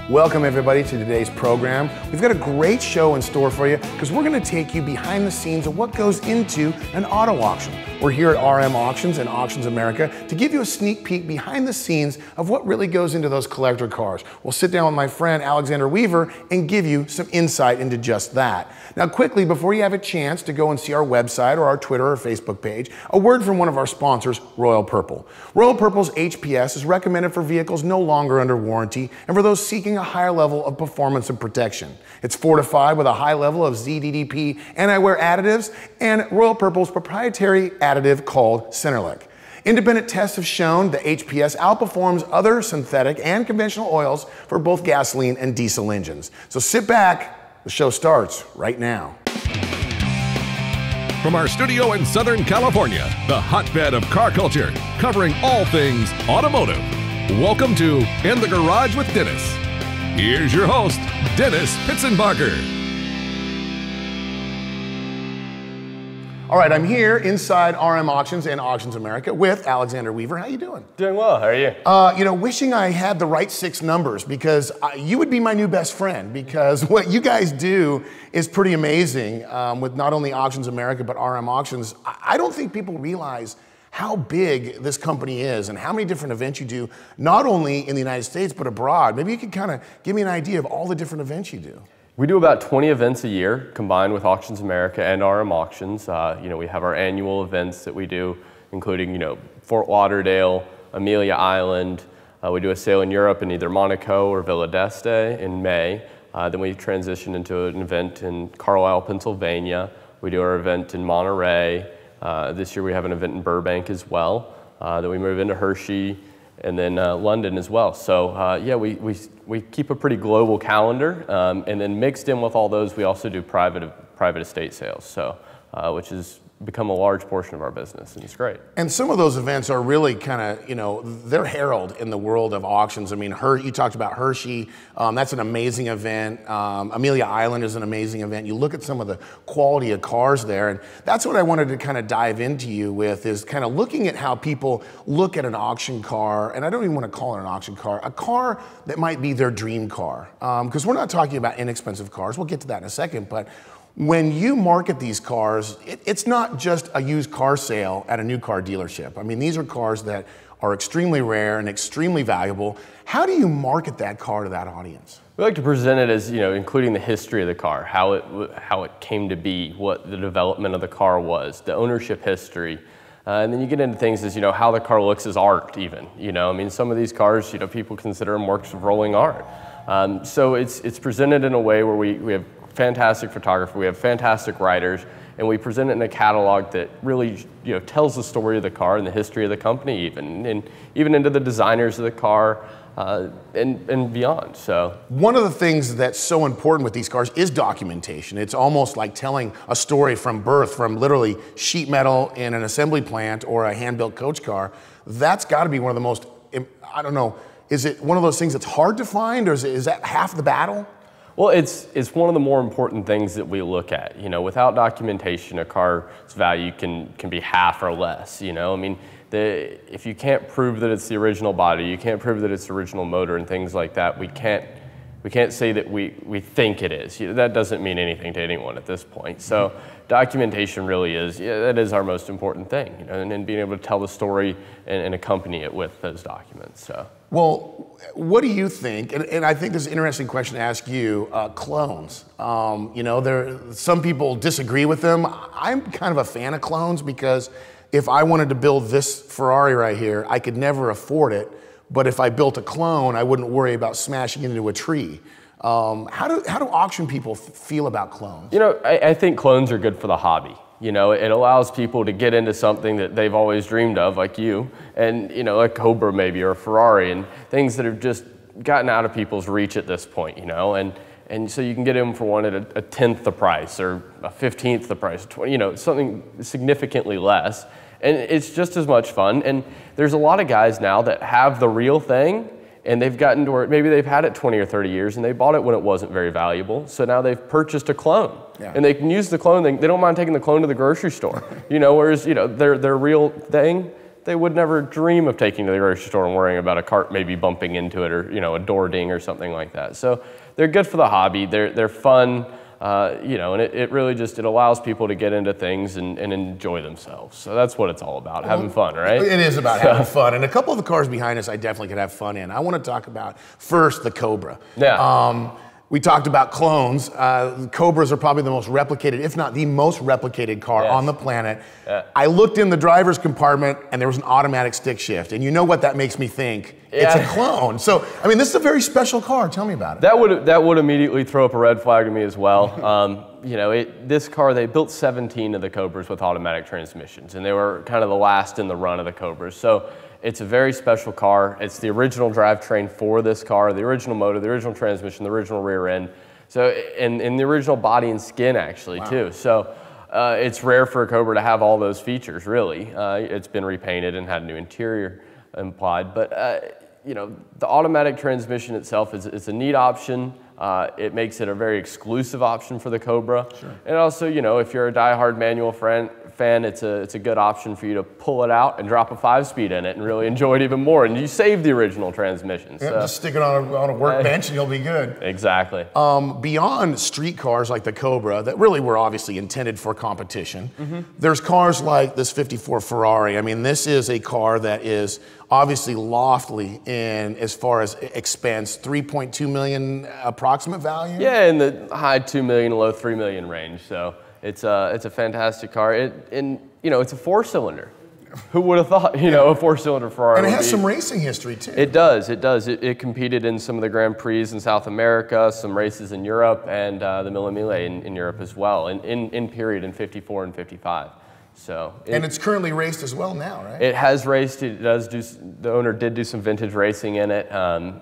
Welcome everybody to today's program. We've got a great show in store for you because we're going to take you behind the scenes of what goes into an auto auction. We're here at RM Auctions and Auctions America to give you a sneak peek behind the scenes of what really goes into those collector cars. We'll sit down with my friend Alexander Weaver and give you some insight into just that. Now quickly, before you have a chance to go and see our website or our Twitter or Facebook page, a word from one of our sponsors, Royal Purple. Royal Purple's HPS is recommended for vehicles no longer under warranty and for those seeking a higher level of performance and protection. It's fortified with a high level of ZDDP anti-wear additives and Royal Purple's proprietary additive called Centerlic. Independent tests have shown the HPS outperforms other synthetic and conventional oils for both gasoline and diesel engines. So sit back, the show starts right now. From our studio in Southern California, the hotbed of car culture, covering all things automotive. Welcome to In the Garage with Dennis. Here's your host, Dennis Pitzenbarger. All right, I'm here inside RM Auctions and Auctions America with Alexander Weaver. How you doing? Doing well, how are you? Wishing I had the right 6 numbers because you would be my new best friend because what you guys do is pretty amazing with not only Auctions America, but RM Auctions. I don't think people realize how big this company is and how many different events you do, not only in the United States, but abroad. Maybe you could kind of give me an idea of all the different events you do. We do about 20 events a year combined with Auctions America and RM Auctions. We have our annual events that we do, including, Fort Lauderdale, Amelia Island. We do a sale in Europe in either Monaco or Villa d'Este in May. Then we transition into an event in Carlisle, Pennsylvania. We do our event in Monterey. This year we have an event in Burbank as well. Then we move into Hershey and then London as well. So we keep a pretty global calendar, and then mixed in with all those, we also do private estate sales, so which has become a large portion of our business, and it's great. And some of those events are really kind of, they're heralded in the world of auctions. I mean, you talked about Hershey, that's an amazing event. Amelia Island is an amazing event. You look at some of the quality of cars there, and that's what I wanted to kind of dive into you with, is kind of looking at how people look at an auction car, and I don't even want to call it an auction car, a car that might be their dream car. Because we're not talking about inexpensive cars, we'll get to that in a second, but when you market these cars, it's not just a used car sale at a new car dealership. I mean, these are cars that are extremely rare and extremely valuable. How do you market that car to that audience? We like to present it as, including the history of the car, how it came to be, what the development of the car was, the ownership history. And then you get into things as, how the car looks as art even. I mean, some of these cars, people consider them works of rolling art. So it's presented in a way where we have fantastic photography, we have fantastic writers, and we present it in a catalog that really tells the story of the car and the history of the company even into the designers of the car and beyond. So one of the things that's so important with these cars is documentation. It's almost like telling a story from birth, from literally sheet metal in an assembly plant or a hand-built coach car. That's got to be one of the most, I don't know, is it one of those things that's hard to find, or is that half the battle? Well, it's one of the more important things that we look at. Without documentation, a car's value can be half or less. I mean, if you can't prove that it's the original body, you can't prove that it's the original motor and things like that, we can't say that we think it is. That doesn't mean anything to anyone at this point. So documentation really that is our most important thing, and then being able to tell the story and accompany it with those documents. So. Well, what do you think, and I think this is an interesting question to ask you, clones. Some people disagree with them. I'm kind of a fan of clones because if I wanted to build this Ferrari right here, I could never afford it. But if I built a clone, I wouldn't worry about smashing it into a tree. How do auction people feel about clones? I think clones are good for the hobby. It allows people to get into something that they've always dreamed of, like you, and like Cobra maybe, or a Ferrari, and things that have just gotten out of people's reach at this point, and so you can get them for one at a 10th the price, or a 15th the price, 20, something significantly less, and it's just as much fun. And there's a lot of guys now that have the real thing, and they've gotten to where maybe they've had it 20 or 30 years and they bought it when it wasn't very valuable. So now they've purchased a clone, and they can use the clone. They don't mind taking the clone to the grocery store, whereas, their real thing, they would never dream of taking to the grocery store and worrying about a cart maybe bumping into it, or a door ding or something like that. So they're good for the hobby. They're fun. And it really just, it allows people to get into things and enjoy themselves. So that's what it's all about, having fun, right? It is about having fun. And a couple of the cars behind us I definitely could have fun in. I want to talk about, first, the Cobra. Yeah. We talked about clones. Cobras are probably the most replicated, if not the most replicated car on the planet. Yeah. I looked in the driver's compartment and there was an automatic stick shift. And you know what that makes me think? Yeah. It's a clone. So, I mean, this is a very special car. Tell me about it. That would immediately throw up a red flag to me as well. This car, they built 17 of the Cobras with automatic transmissions, and they were kind of the last in the run of the Cobras. So it's a very special car. It's the original drivetrain for this car, the original motor, the original transmission, the original rear end. So, and the original body and skin actually too. So it's rare for a Cobra to have all those features, really. It's been repainted and had a new interior implied, but the automatic transmission itself is a neat option. It makes it a very exclusive option for the Cobra. Sure. And also, if you're a diehard manual fan, it's a good option for you to pull it out and drop a 5-speed in it and really enjoy it even more. And you save the original transmission. Yeah, just stick it on a workbench and you'll be good. Exactly. Beyond street cars like the Cobra that really were obviously intended for competition, there's cars like this 54 Ferrari. I mean, this is a car that is obviously loftily in as far as expense, 3.2 million approximate value. Yeah, in the high 2 million, low 3 million range. So it's a fantastic car. It's a 4-cylinder. Who would have thought, a 4-cylinder Ferrari? And it has some racing history too. It does. It competed in some of the Grand Prix in South America, some races in Europe, and the Mille Miglia in Europe as well, in period in 54 and 55. So and it's currently raced as well now, right? It has raced. The owner did do some vintage racing in it.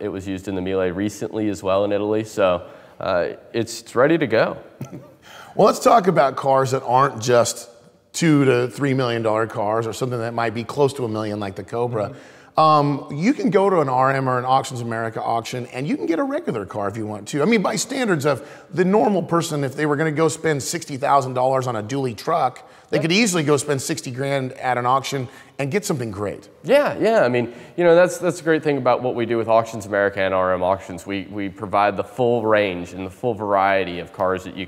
It was used in the Mille recently as well in Italy. So it's ready to go. Well, let's talk about cars that aren't just $2 to $3 million cars or something that might be close to $1 million like the Cobra. You can go to an RM or an Auctions America auction and you can get a regular car if you want to. I mean, by standards of the normal person, if they were going to go spend $60,000 on a dually truck, they could easily go spend 60 grand at an auction and get something great. Yeah. I mean, that's the great thing about what we do with Auctions America and RM Auctions. We provide the full range and the full variety of cars that you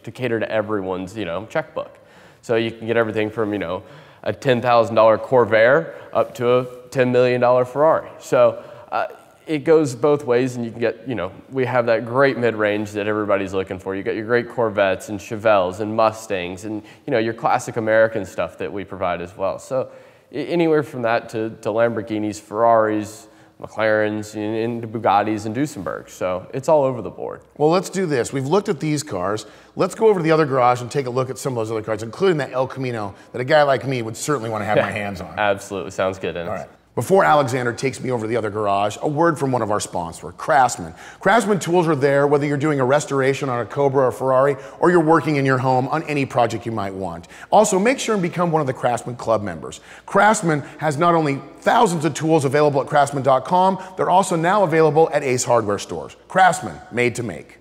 to cater to everyone's checkbook. So you can get everything from a $10,000 Corvair up to a $10 million Ferrari. So it goes both ways, and you can get, we have that great mid-range that everybody's looking for. You got your great Corvettes and Chevelles and Mustangs and, your classic American stuff that we provide as well. So anywhere from that to Lamborghinis, Ferraris, McLarens, and Bugattis and Duesenbergs. So it's all over the board. Well, let's do this. We've looked at these cars. Let's go over to the other garage and take a look at some of those other cars, including that El Camino that a guy like me would certainly want to have my hands on. Absolutely. Sounds good, Dennis. All right. Before Alexander takes me over to the other garage, a word from one of our sponsors, Craftsman. Craftsman tools are there whether you're doing a restoration on a Cobra or Ferrari, or you're working in your home on any project you might want. Also, make sure and become one of the Craftsman Club members. Craftsman has not only thousands of tools available at craftsman.com, they're also now available at Ace Hardware stores. Craftsman, made to make.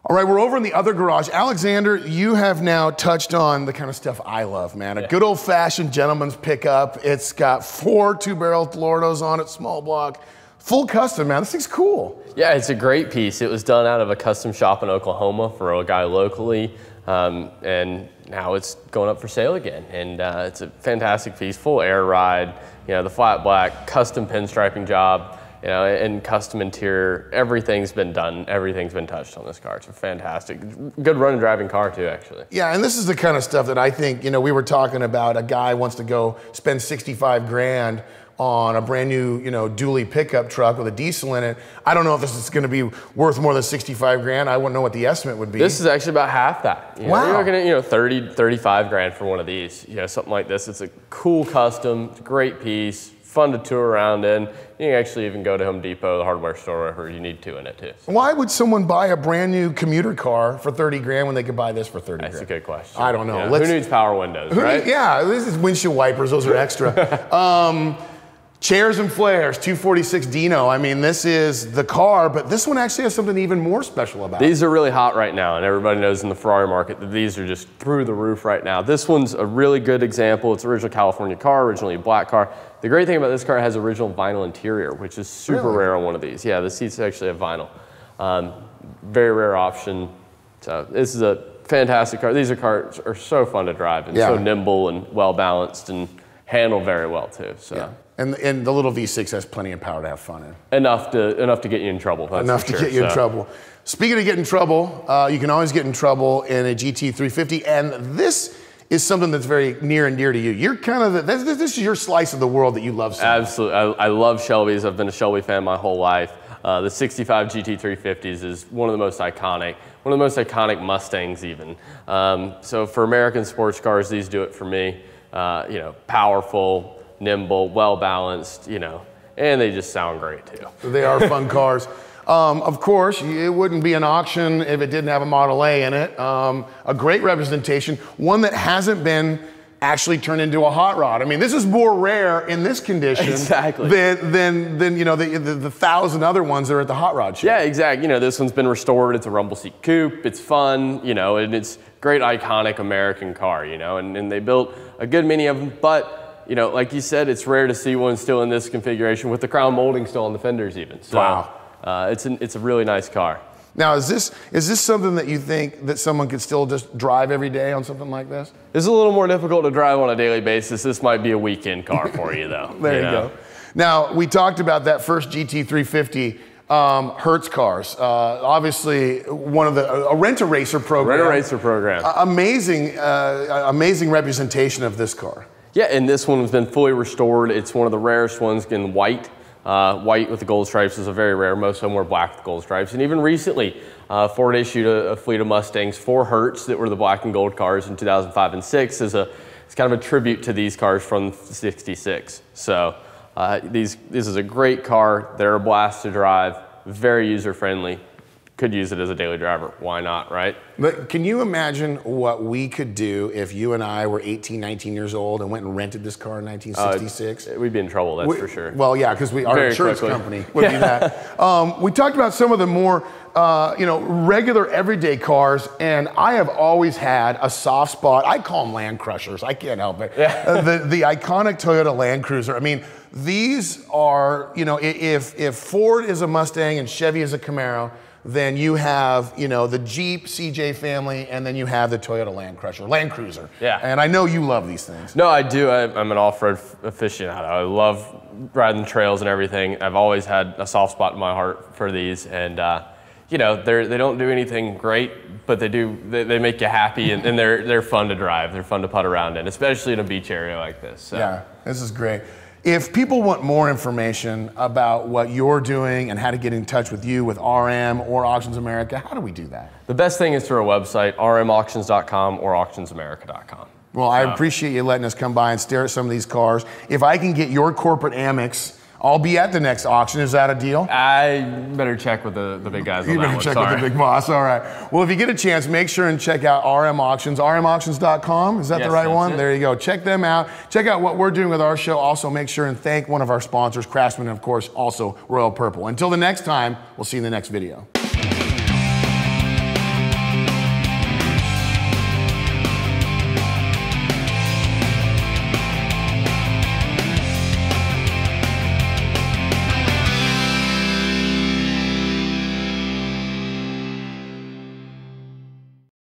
All right, we're over in the other garage. Alexander, you have now touched on the kind of stuff I love, man. A good old-fashioned gentleman's pickup. It's got 4 2-barrel Lordos on it, small block. Full custom, man. This thing's cool. Yeah, it's a great piece. It was done out of a custom shop in Oklahoma for a guy locally, and now it's going up for sale again. And it's a fantastic piece, full air ride, the flat black, custom pinstriping job. And custom interior, everything's been done, everything's been touched on this car. It's a fantastic, good running driving car too, actually. Yeah, and this is the kind of stuff that I think, we were talking about, a guy wants to go spend 65 grand on a brand new, dually pickup truck with a diesel in it. I don't know if this is gonna be worth more than 65 grand. I wouldn't know what the estimate would be. This is actually about half that. Wow. You're looking at, 30, 35 grand for one of these, something like this. It's a cool custom, it's a great piece, fun to tour around in. You can actually even go to Home Depot, the hardware store, wherever you need to in it too. Why would someone buy a brand new commuter car for 30 grand when they could buy this for 30 grand? That's a good question. I don't know. Who needs power windows, right? Yeah, this is windshield wipers, those are extra. Chairs and Flares, 246 Dino. I mean, this is the car, but this one actually has something even more special about it. These are really hot right now, and everybody knows in the Ferrari market that these are just through the roof right now. This one's a really good example. It's an original California car, originally a black car. The great thing about this car, it has original vinyl interior, which is super rare on one of these. Yeah, the seats actually have vinyl. Very rare option. So this is a fantastic car. These cars are so fun to drive and so nimble and well balanced and handle very well too. So. Yeah. And the little V6 has plenty of power to have fun in. Enough to get you in trouble. That's enough to get you in trouble. Speaking of getting in trouble, you can always get in trouble in a GT350, and this is something that's very near and dear to you. You're kind of this is your slice of the world that you love so much. Absolutely, I love Shelbys. I've been a Shelby fan my whole life. The 65 GT350s is one of the most iconic Mustangs even. So for American sports cars, these do it for me. You know, powerful, nimble, well-balanced, you know, and they just sound great too. They are fun cars. Of course, it wouldn't be an auction if it didn't have a Model A in it. A great representation, one that hasn't been actually turned into a hot rod. I mean, this is more rare in this condition than you know, the 1,000 other ones that are at the hot rod show. Yeah, exactly. You know, this one's been restored. It's a rumble seat coupe. It's fun, you know, and it's great iconic American car, you know, and they built a good many of them, but you know, like you said, it's rare to see one still in this configuration with the crown molding still on the fenders even. So, wow. It's a really nice car. Now, is this something that you think that someone could still just drive every day on something like this? This is a little more difficult to drive on a daily basis. This might be a weekend car for you, though. There you go. Now, we talked about that first GT350. Hertz cars, obviously one of a Rent-A-Racer program. Rent-A-Racer program. Amazing representation of this car. Yeah, and this one has been fully restored. It's one of the rarest ones in white. White with the gold stripes is a very rare. Most of them were black with gold stripes. And even recently, Ford issued a fleet of Mustangs for Hertz that were the black and gold cars in 2005 and 6 it's kind of a tribute to these cars from 66. So this is a great car. They're a blast to drive, very user-friendly. Could use it as a daily driver. Why not, right? But can you imagine what we could do if you and I were 18, 19 years old and went and rented this car in 1966? We'd be in trouble, that's for sure. Well, yeah, because our insurance company would do that. We talked about some of the more you know, regular everyday cars, and I have always had a soft spot. I call them Land Crushers. I can't help it. Yeah. The iconic Toyota Land Cruiser. I mean, these are, you know, if Ford is a Mustang and Chevy is a Camaro, then you have, you know, the Jeep CJ family, and then you have the Toyota Land Cruiser. Yeah. And I know you love these things. No, I do. I'm an off-road aficionado. I love riding the trails and everything. I've always had a soft spot in my heart for these, and you know, they don't do anything great, but they make you happy, and they're fun to drive. They're fun to putt around in, especially in a beach area like this. So. Yeah, this is great. If people want more information about what you're doing and how to get in touch with you, with RM or Auctions America, how do we do that? The best thing is through our website, rmauctions.com or auctionsamerica.com. Well, I appreciate you letting us come by and stare at some of these cars. If I can get your corporate Amex, I'll be at the next auction. Is that a deal? I better check with the big guys on that one. You better check with the big boss. All right. Well, if you get a chance, make sure and check out RM Auctions. RMauctions.com. Is that the right one? There you go. Check them out. Check out what we're doing with our show. Also, make sure and thank one of our sponsors, Craftsman, and of course, also Royal Purple. Until the next time, we'll see you in the next video.